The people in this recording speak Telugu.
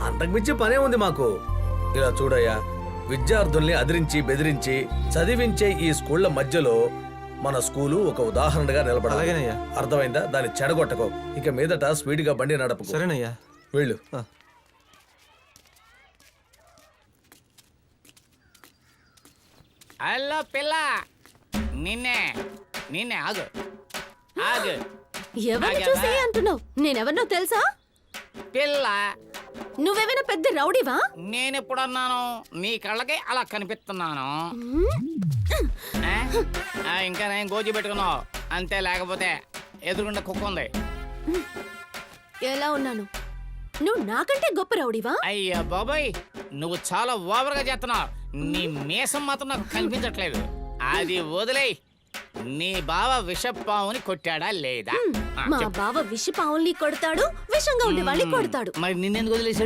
అంతకుమించి పనే ఉంది మాకు. ఇలా చూడయ్యా, విద్యార్థుల్ని అదిరించి బెదిరించి చదివించే ఈ స్కూళ్ల మధ్యలో మన స్కూలు ఒక ఉదాహరణగా నిలబడాలి. అలాగేనయ్యా. అర్థమైందా? దాన్ని చెడగొట్టకో. ఇక మీదట స్పీడ్ గా బండి నడపకు. సరేనయ్యా. వెళ్ళు. హలో పిల్ల, నిన్నే నిన్నే ఆగు ఆగు. ఎవరిని చూసి అంటున్నావు? నేనెవరినో తెలుసా? పిల్ల, నువ్వేమైనా పెద్ద రౌడీవా? నేనెప్పుడన్నాను నీ కళ్ళకి అలా కనిపిస్తున్నాను? ఇంకా నేను గోజీ పెట్టుకున్నావు అంతే, లేకపోతే ఎదురుగుండా కుక్క ఉంది. ఎలా ఉన్నాను? నువ్వు నాకంటే గొప్ప రౌడీవా? అయ్యా బాబాయ్, నువ్వు చాలా ఓవర్గా చేస్తున్నావు. నీ మీసం మాత్రం నాకు కనిపించట్లేదు. అది వదిలేయ్. నీ బావ విషపావుని కొట్టాడా లేదా? మా బావ విష పావుల్ని కొడతాడు, విషంగా ఉండే వాళ్ళని కొడతాడు. మరి నిన్నెందుకు వదిలేసాడు?